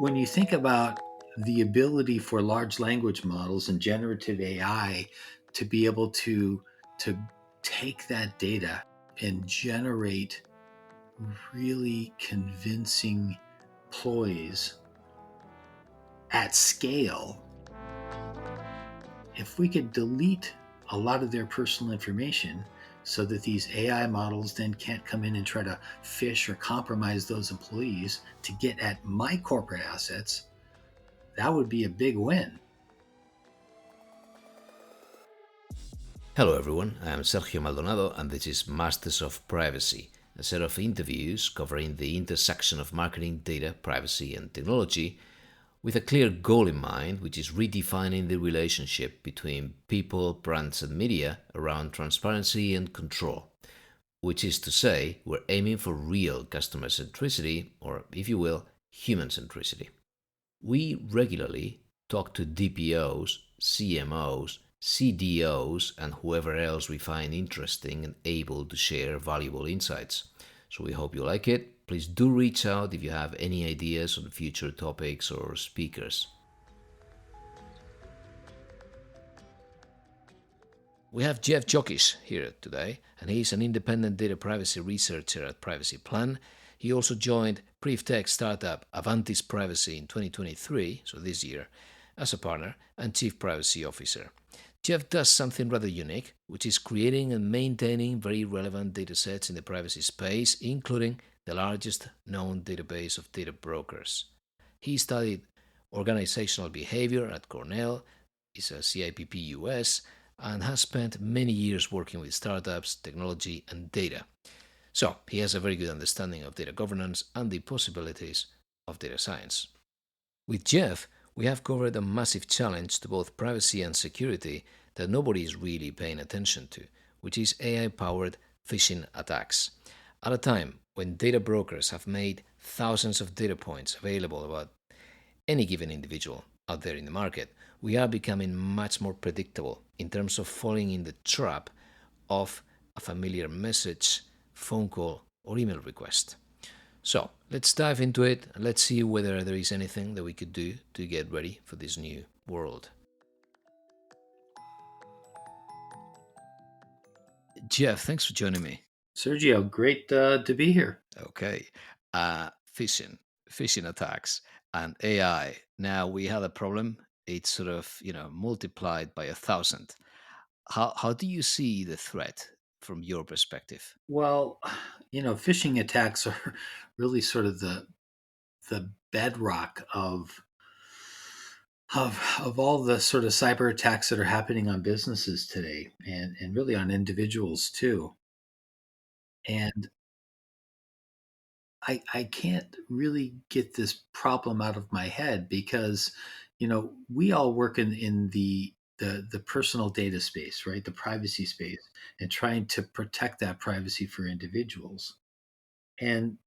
When you think about the ability for large language models and generative AI to be able to take that data and generate really convincing ploys at scale, if we could delete a lot of their personal information so that these AI models then can't come in and try to phish or compromise those employees to get at my corporate assets, that would be a big win. Hello everyone, I am Sergio Maldonado and this is Masters of Privacy, a set of interviews covering the intersection of marketing, data, privacy and technology with a clear goal in mind, which is redefining the relationship between people, brands and media around transparency and control. Which is to say, we're aiming for real customer centricity, or if you will, human centricity. We regularly talk to DPOs, CMOs, CDOs, and whoever else we find interesting and able to share valuable insights. So we hope you like it. Please do reach out if you have any ideas on future topics or speakers. We have Jeff Jockisch here today, and he's an independent data privacy researcher at PrivacyPlan. He also joined PrivTech startup Avantis Privacy in 2023, so this year, as a partner and chief privacy officer. Jeff does something rather unique, which is creating and maintaining very relevant datasets in the privacy space, including the largest known database of data brokers. He studied organizational behavior at Cornell, is a CIPP US, and has spent many years working with startups, technology, and data. So he has a very good understanding of data governance and the possibilities of data science. With Jeff, we have covered a massive challenge to both privacy and security that nobody is really paying attention to, which is AI-powered phishing attacks. At a time when data brokers have made thousands of data points available about any given individual out there in the market, we are becoming much more predictable in terms of falling in the trap of a familiar message, phone call, or email request. So let's dive into it and let's see whether there is anything that we could do to get ready for this new world. Jeff, thanks for joining me. Sergio, great to be here. Okay, phishing, phishing attacks, and AI. Now we had a problem. It's sort of multiplied by 1,000. How do you see the threat from your perspective? Well, phishing attacks are really sort of the bedrock of all the sort of cyber attacks that are happening on businesses today, and really on individuals too. And I can't really get this problem out of my head because, we all work in the personal data space, right? The privacy space, and trying to protect that privacy for individuals. And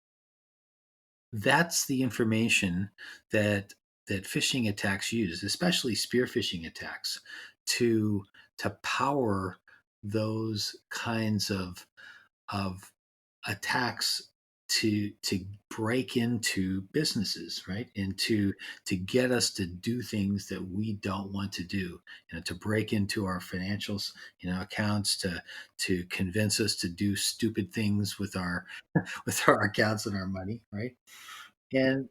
that's the information that phishing attacks use, especially spear phishing attacks, to power those kinds of attacks to break into businesses, right? And to get us to do things that we don't want to do, to break into our financials, accounts, to convince us to do stupid things with our with our accounts and our money, right? And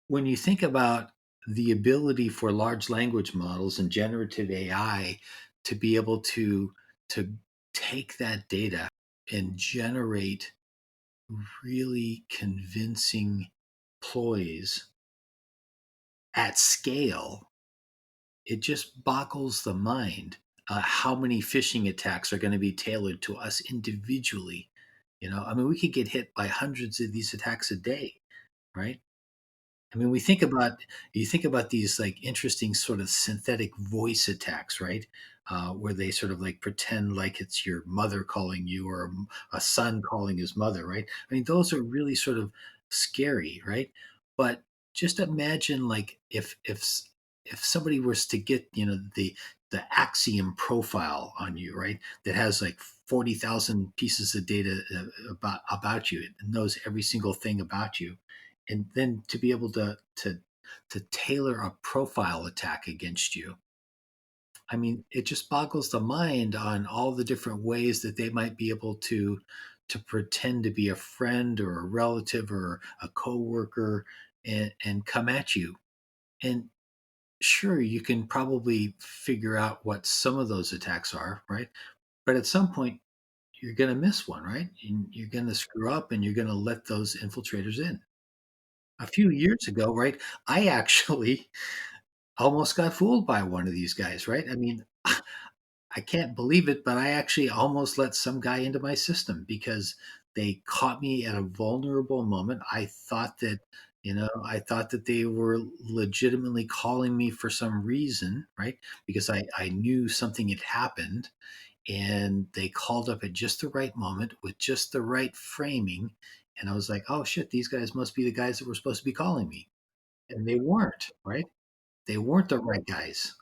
when you think about the ability for large language models and generative AI to be able to take that data and generate really convincing ploys at scale, it just boggles the mind how many phishing attacks are going to be tailored to us individually. I mean, we could get hit by hundreds of these attacks a day, right? I mean, you think about these like interesting sort of synthetic voice attacks, right? Where they sort of like pretend like it's your mother calling you or a son calling his mother, right? I mean, those are really sort of scary, right? But just imagine like if somebody was to get the Axiom profile on you, right? That has like 40,000 pieces of data about you. It knows every single thing about you, and then to be able to tailor a profile attack against you. I mean, it just boggles the mind on all the different ways that they might be able to pretend to be a friend or a relative or a coworker and come at you. And sure, you can probably figure out what some of those attacks are, right? But at some point, you're going to miss one, right? And you're going to screw up and you're going to let those infiltrators in. A few years ago, right, I actually almost got fooled by one of these guys, right? I mean, I can't believe it, but I actually almost let some guy into my system because they caught me at a vulnerable moment. I thought that they were legitimately calling me for some reason, right? Because I knew something had happened and they called up at just the right moment with just the right framing. And I was like, oh shit, these guys must be the guys that were supposed to be calling me. And they weren't, right? They weren't the right guys.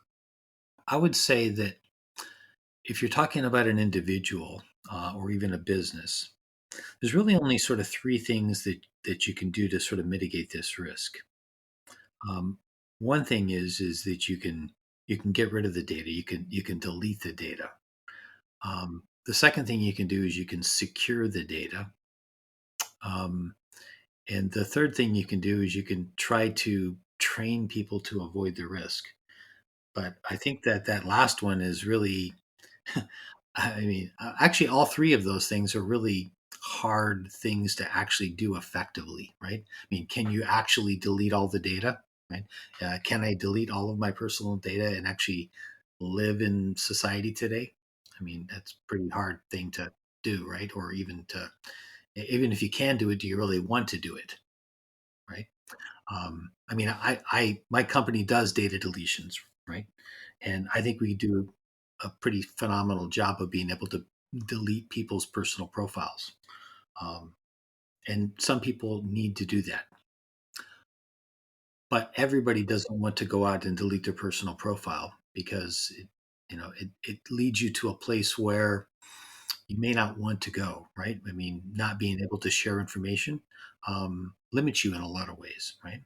I would say that if you're talking about an individual or even a business, there's really only sort of three things that you can do to sort of mitigate this risk. Um, one thing is that you can get rid of the data. You can delete the data. The second thing you can do is you can secure the data. Um, and the third thing you can do is you can try to train people to avoid the risk. But I think that that last one is really I mean, actually, all three of those things are really hard things to actually do effectively, right? I mean, can you actually delete all the data, right? Can I delete all of my personal data and actually live in society today? I mean, that's a pretty hard thing to do, right? Or even if you can do it, do you really want to do it, right? I mean, my company does data deletions, right? And I think we do a pretty phenomenal job of being able to delete people's personal profiles. Um, and some people need to do that, but everybody doesn't want to go out and delete their personal profile because it leads you to a place where you may not want to go, right? I mean, not being able to share information limits you in a lot of ways, right?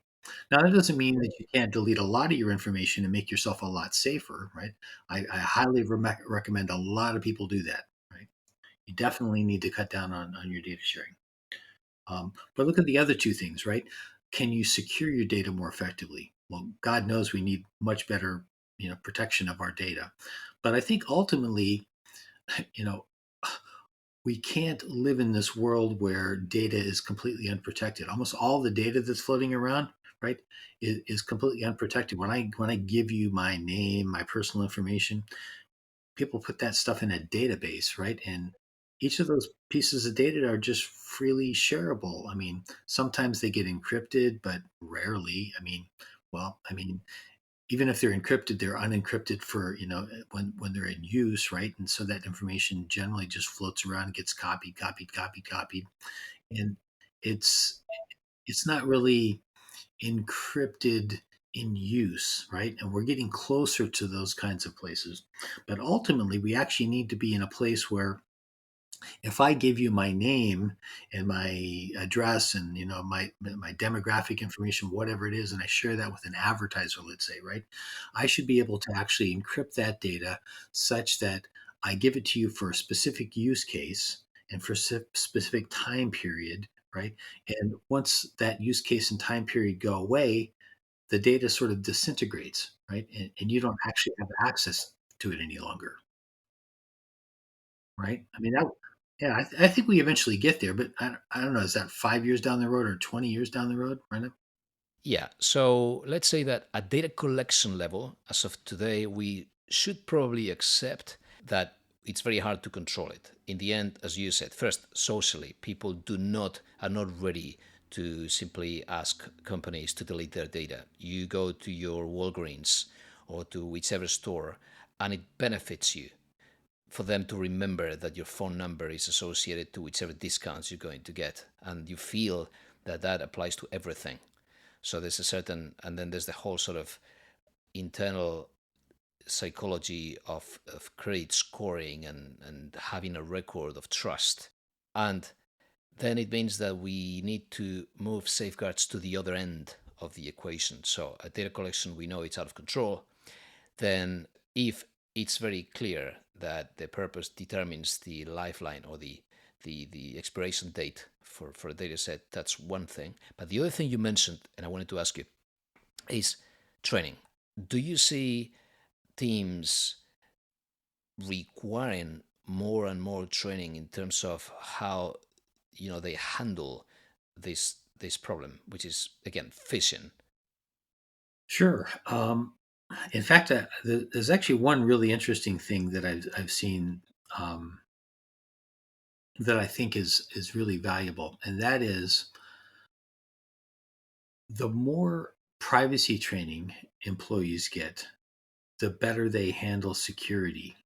Now, that doesn't mean that you can't delete a lot of your information and make yourself a lot safer, right? I highly recommend a lot of people do that, right? You definitely need to cut down on your data sharing. But look at the other two things, right? Can you secure your data more effectively? Well, God knows we need much better, protection of our data. But I think ultimately, you know, we can't live in this world where data is completely unprotected. Almost all the data that's floating around, right, is completely unprotected. When I give you my name, my personal information, people put that stuff in a database, right? And each of those pieces of data are just freely shareable. I mean, sometimes they get encrypted, but rarely. I mean, even if they're encrypted, they're unencrypted for when they're in use, right? And so that information generally just floats around, and gets copied, and it's it's not really encrypted in use, right? And we're getting closer to those kinds of places, but ultimately, we actually need to be in a place where if I give you my name and my address and my demographic information, whatever it is, and I share that with an advertiser, let's say, right, I should be able to actually encrypt that data such that I give it to you for a specific use case and for a specific time period, right? And once that use case and time period go away, the data sort of disintegrates, right? And you don't actually have access to it any longer. Right? I mean, yeah, I think we eventually get there, but I don't know. Is that 5 years down the road or 20 years down the road? Right? Yeah, so let's say that at data collection level, as of today, we should probably accept that it's very hard to control it. In the end, as you said, first, socially, people are not ready to simply ask companies to delete their data. You go to your Walgreens or to whichever store, and it benefits you for them to remember that your phone number is associated to whichever discounts you're going to get, and you feel that that applies to everything. So there's a certain, and then there's the whole sort of internal psychology of credit scoring and having a record of trust. And then it means that we need to move safeguards to the other end of the equation. So at data collection, we know it's out of control. Then if it's very clear that the purpose determines the lifeline or the expiration date for a data set, that's one thing. But the other thing you mentioned, and I wanted to ask you, is training. Do you see teams requiring more and more training in terms of how they handle this problem, which is again phishing? Sure. In fact, there's actually one really interesting thing that I've seen, um, that I think is really valuable, and that is the more privacy training employees get, the better they handle security.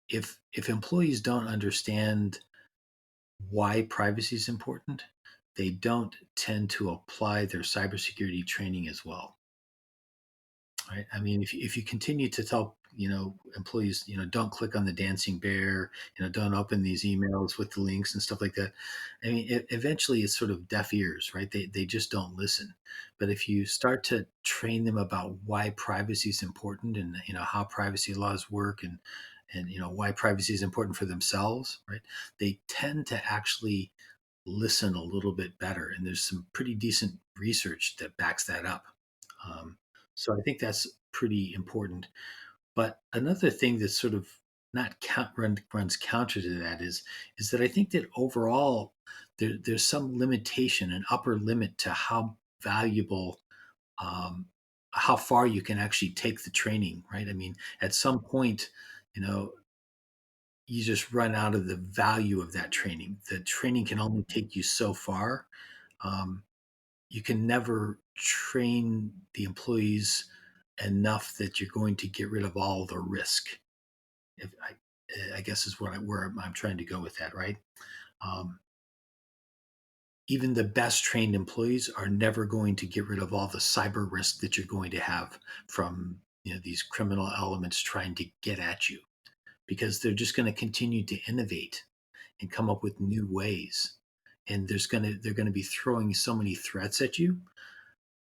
If employees don't understand why privacy is important, they don't tend to apply their cybersecurity training as well. Right. I mean, if you continue to tell, employees, don't click on the dancing bear, don't open these emails with the links and stuff like that. I mean, eventually it's sort of deaf ears, right? They just don't listen. But if you start to train them about why privacy is important, and how privacy laws work, and why privacy is important for themselves, right? They tend to actually listen a little bit better. And there's some pretty decent research that backs that up. Um, so I think that's pretty important. But another thing that's sort of not runs counter to that is that I think that overall there's some limitation, an upper limit to how valuable, um, how far you can actually take the training, right? I mean, at some point, you know, you just run out of the value of that training. The training can only take you so far. Um, you can never train the employees enough that you're going to get rid of all the risk. If I guess is where I'm trying to go with that, right? Um, Even the best trained employees are never going to get rid of all the cyber risk that you're going to have from these criminal elements trying to get at you, because they're just going to continue to innovate and come up with new ways, and they're going to be throwing so many threats at you.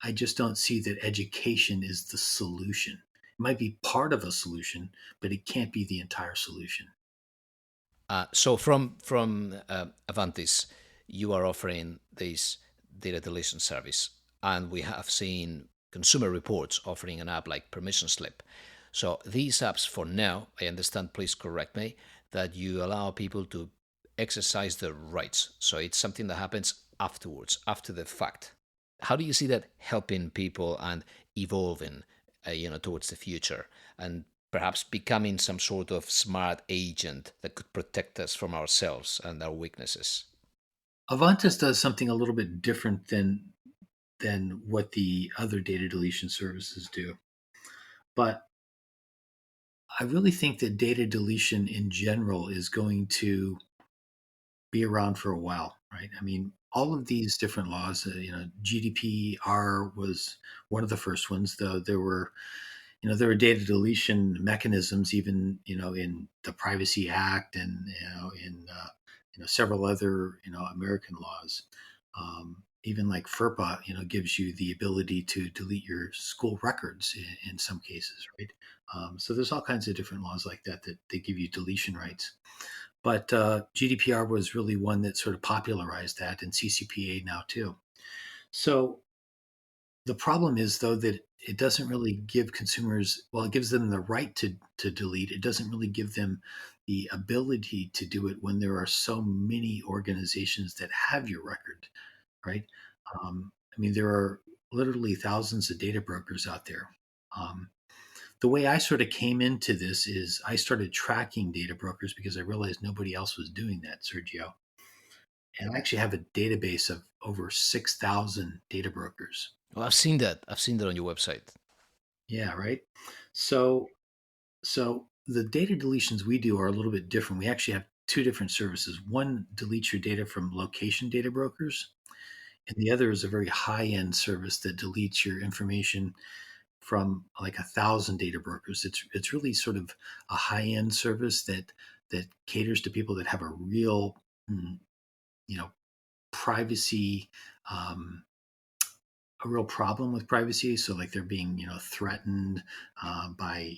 I just don't see that education is the solution. It might be part of a solution, but it can't be the entire solution. So from Avantis, you are offering this data deletion service, and we have seen consumer reports offering an app like Permission Slip. So these apps, for now, I understand. Please correct me, that you allow people to exercise their rights. So it's something that happens afterwards, after the fact. How do you see that helping people and evolving, towards the future, and perhaps becoming some sort of smart agent that could protect us from ourselves and our weaknesses? Avantis does something a little bit different than what the other data deletion services do. But I really think that data deletion in general is going to be around for a while, right? I mean, all of these different laws, GDPR was one of the first ones, though there were data deletion mechanisms even, in the Privacy Act, and, in, several other, American laws. Even like FERPA, gives you the ability to delete your school records in some cases, right? So there's all kinds of different laws like that that they give you deletion rights. But GDPR was really one that sort of popularized that, and CCPA now too. So the problem is, though, that it doesn't really give consumers, well, it gives them the right to delete. It doesn't really give them the ability to do it when there are so many organizations that have your record, right? I mean, there are literally thousands of data brokers out there. Um, the way I sort of came into this is I started tracking data brokers because I realized nobody else was doing that, Sergio. And I actually have a database of over 6,000 data brokers. Well, I've seen that. I've seen that on your website. Yeah, right. So so the data deletions we do are a little bit different. We actually have two different services. One deletes your data from location data brokers, and the other is a very high-end service that deletes your information from like 1,000 data brokers. It's really sort of a high-end service that caters to people that have a real you know, privacy, um, a real problem with privacy. So like they're being, threatened by,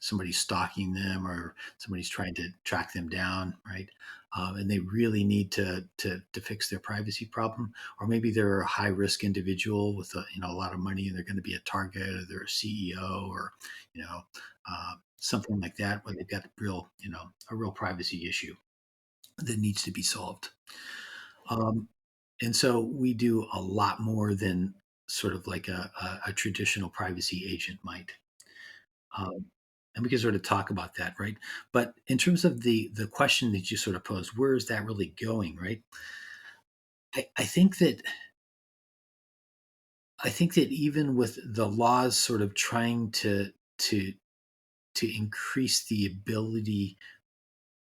somebody stalking them or somebody's trying to track them down, right? And they really need to fix their privacy problem. Or maybe they're a high risk individual with a lot of money and they're going to be a target, or they're a CEO, or you know something like that, where they've got a real privacy issue that needs to be solved. Um, and so we do a lot more than sort of like a traditional privacy agent might. Um, and we can sort of talk about that, right? But in terms of the question that you sort of posed, where is that really going, right? I think that even with the laws sort of trying to to increase the ability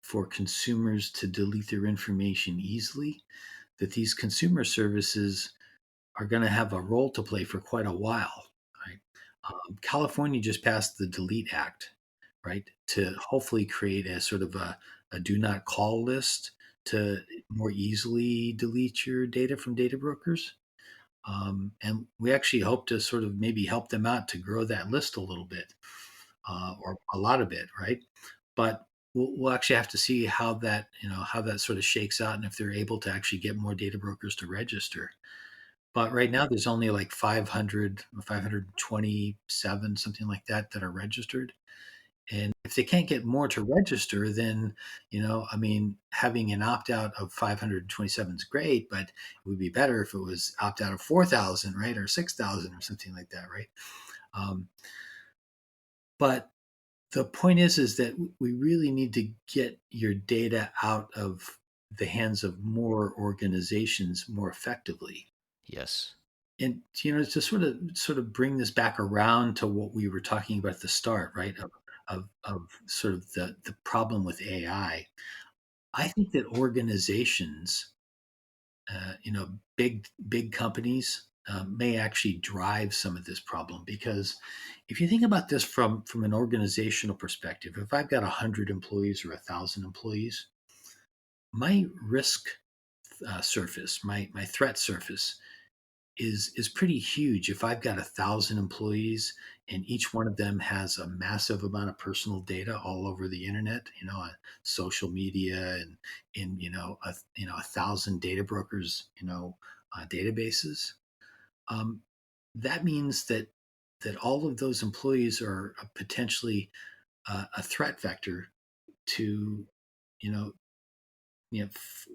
for consumers to delete their information easily, that these consumer services are going to have a role to play for quite a while, right? California just passed the Delete Act, right, to hopefully create a sort of a do not call list to more easily delete your data from data brokers. And we actually hope to sort of maybe help them out to grow that list a little bit, or a lot of it, right? But we'll actually have to see how that sort of shakes out, and if they're able to actually get more data brokers to register. But right now, there's only like 500, 527, something like that, that are registered. And if they can't get more to register, then, I mean, having an opt out of 527 is great, but it would be better if it was opt out of 4,000, right? Or 6,000 or something like that, right? Um, but the point is that we really need to get your data out of the hands of more organizations more effectively. Yes. And to sort of bring this back around to what we were talking about at the start, right? Of sort of the problem with AI. I think that organizations, big companies, may actually drive some of this problem, because if you think about this from an organizational perspective, if I've got 100 employees or 1,000 employees, my risk surface, my threat surface is pretty huge. If I've got 1,000 employees and each one of them has a massive amount of personal data all over the internet, on social media, and in a thousand data brokers, databases, um, that means that all of those employees are potentially a threat vector to you know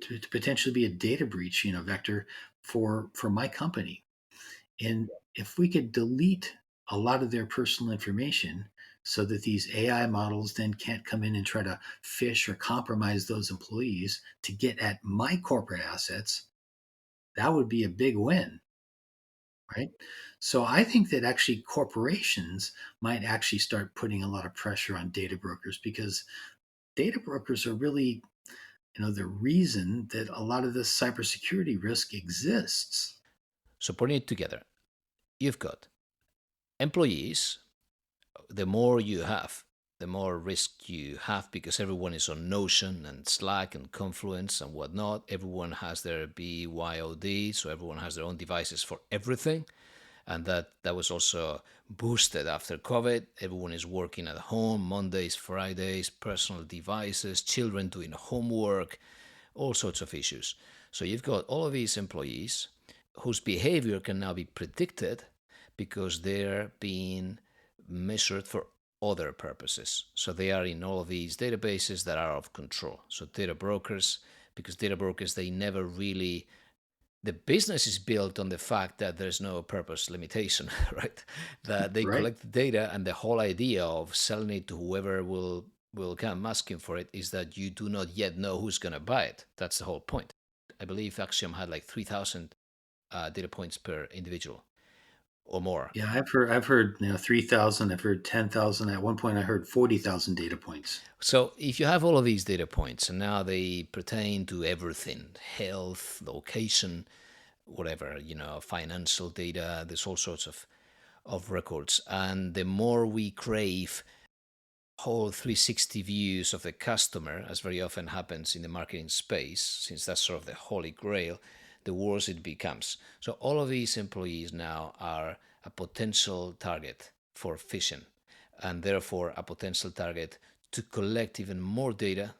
to potentially be a data breach vector for my company. And if we could delete a lot of their personal information so that these AI models then can't come in and try to phish or compromise those employees to get at my corporate assets, that would be a big win, right? So I think that actually corporations might actually start putting a lot of pressure on data brokers, because data brokers are really, the reason that a lot of this cybersecurity risk exists. So putting it together, you've got employees. The more you have, the more risk you have, because everyone is on Notion and Slack and Confluence and whatnot. Everyone has their BYOD, so everyone has their own devices for everything. And that was also boosted after COVID. Everyone is working at home, Mondays, Fridays, personal devices, children doing homework, all sorts of issues. So you've got all of these employees whose behavior can now be predicted because they're being measured for other purposes. So they are in all of these databases that are out of control. So data brokers, because data brokers, they never really, the business is built on the fact that there's no purpose limitation, right? That they Right? collect the data, and the whole idea of selling it to whoever will come asking for it is that you do not yet know who's going to buy it. That's the whole point. I believe Axiom had like 3,000 data points per individual or more. Yeah, I've heard 3,000. I've heard 10,000. At one point, I heard 40,000 data points. So if you have all of these data points and now they pertain to everything, health, location, whatever, financial data, there's all sorts of records. And the more we crave whole 360 views of the customer, as very often happens in the marketing space, since that's sort of the holy grail, the worse it becomes. So all of these employees now are a potential target for phishing, and therefore a potential target to collect even more data,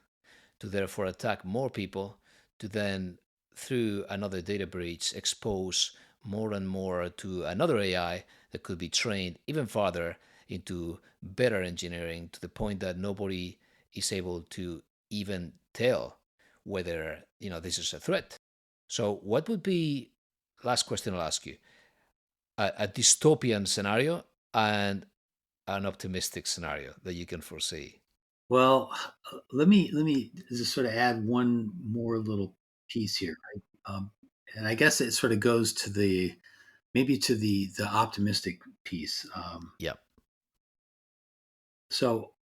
to therefore attack more people, to then, through another data breach, expose more and more to another AI that could be trained even farther into better engineering to the point that nobody is able to even tell whether this is a threat. So, what would be, last question I'll ask you, a dystopian scenario and an optimistic scenario that you can foresee? Well, let me just sort of add one more little piece here, right? And I guess it sort of goes to the maybe to the optimistic piece. Yeah. So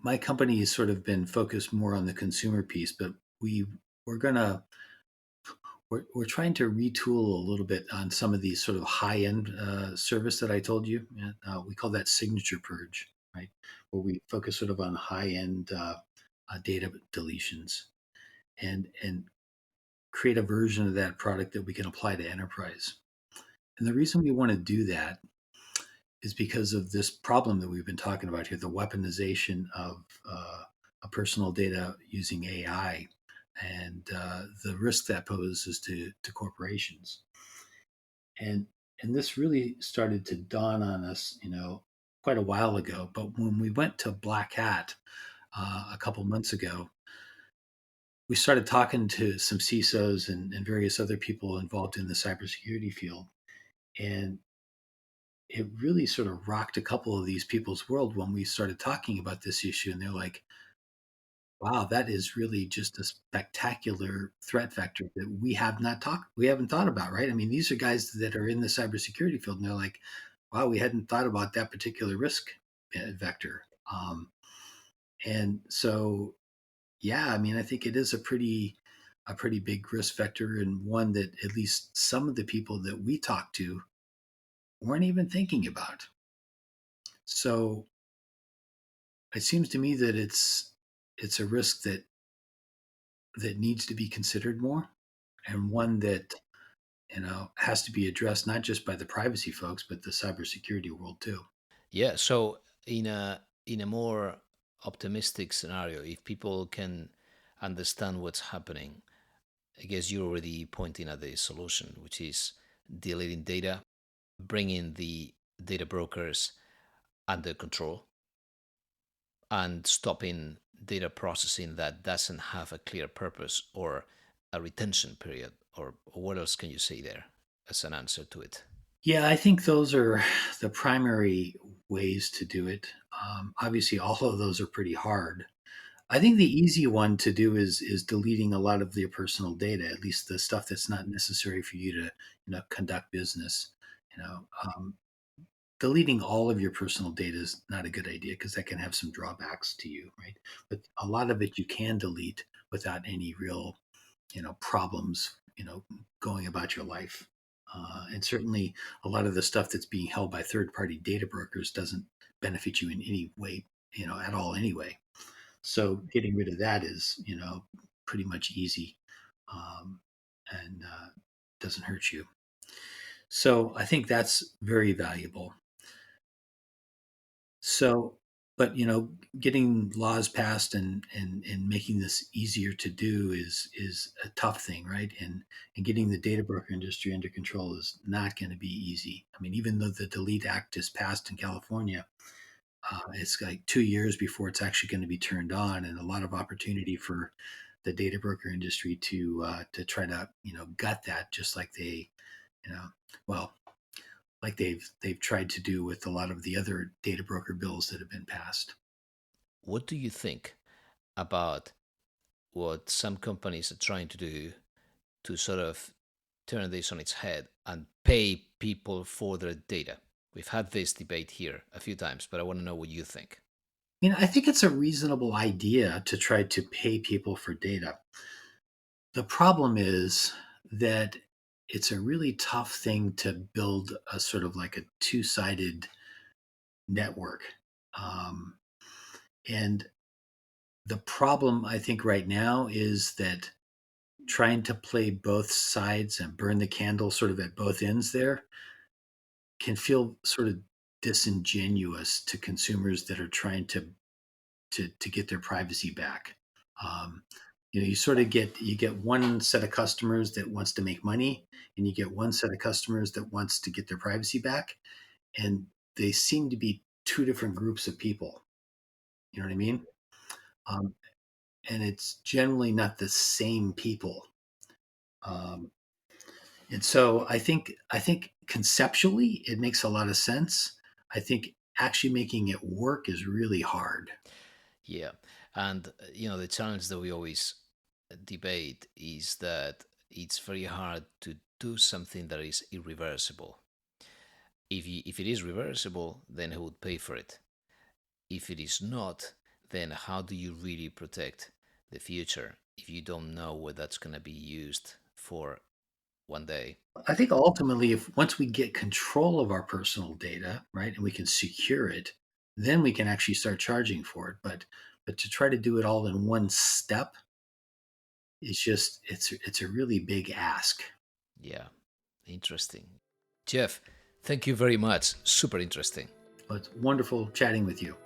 my company has sort of been focused more on the consumer piece, but we're gonna we're trying to retool a little bit on some of these sort of high end service that I told you. And, we call that signature purge, right? Where we focus sort of on high end data deletions and create a version of that product that we can apply to enterprise. And the reason we want to do that is because of this problem that we've been talking about here, the weaponization of personal data using AI and the risk that poses to corporations. And and this really started to dawn on us, quite a while ago. But when we went to Black Hat a couple months ago, we started talking to some CISOs and various other people involved in the cybersecurity field. And it really sort of rocked a couple of these people's world when we started talking about this issue. And they're like, wow, that is really just a spectacular threat vector that we haven't thought about, right? I mean, these are guys that are in the cybersecurity field, and they're like, wow, we hadn't thought about that particular risk vector. And so, yeah, I mean, I think it is a pretty big risk vector, and one that at least some of the people that we talked to weren't even thinking about. So it seems to me that it's a risk that needs to be considered more, and one that has to be addressed not just by the privacy folks, but the cybersecurity world too. Yeah. So in a more optimistic scenario, if people can understand what's happening, I guess you're already pointing at the solution, which is deleting data, bringing the data brokers under control, and stopping data processing that doesn't have a clear purpose or a retention period. Or what else can you say there as an answer to it? Yeah, I think those are the primary ways to do it. Obviously, all of those are pretty hard. I think the easy one to do is deleting a lot of your personal data, at least the stuff that's not necessary for you to conduct business. You know, um, Deleting all of your personal data is not a good idea because that can have some drawbacks to you, right? But a lot of it you can delete without any real problems, going about your life. And certainly a lot of the stuff that's being held by third party data brokers doesn't benefit you in any way, at all anyway. So getting rid of that is, pretty much easy, and doesn't hurt you. So I think that's very valuable. So, but getting laws passed and making this easier to do is a tough thing, right? And getting the data broker industry under control is not going to be easy. I mean, even though the Delete Act is passed in California, it's like 2 years before it's actually going to be turned on, and a lot of opportunity for the data broker industry to try to gut that, just like they you know well like they've tried to do with a lot of the other data broker bills that have been passed. What do you think about what some companies are trying to do to sort of turn this on its head and pay people for their data? We've had this debate here a few times, but I want to know what you think. I think it's a reasonable idea to try to pay people for data. The problem is that it's a really tough thing to build a sort of like a two-sided network. Um, And the problem, I think, right now is that trying to play both sides and burn the candle sort of at both ends there can feel sort of disingenuous to consumers that are trying to get their privacy back. Um, you sort of get one set of customers that wants to make money, and you get one set of customers that wants to get their privacy back, and they seem to be two different groups of people. You know what I mean? Um, and it's generally not the same people. Um, and so I think conceptually it makes a lot of sense. I think actually making it work is really hard. Yeah, and the challenge that we always debate is that it's very hard to do something that is irreversible. If it is reversible, then who would pay for it? If it is not, then how do you really protect the future if you don't know what that's going to be used for one day? I think ultimately, if once we get control of our personal data, right, and we can secure it, then we can actually start charging for it. But to try to do it all in one step, it's a really big ask. Yeah, interesting. Jeff, thank you very much. Super interesting. Well, it's wonderful chatting with you.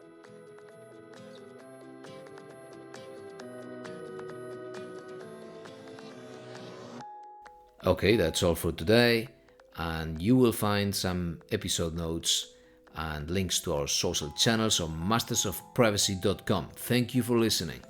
Okay, that's all for today. And you will find some episode notes and links to our social channels on mastersofprivacy.com. Thank you for listening.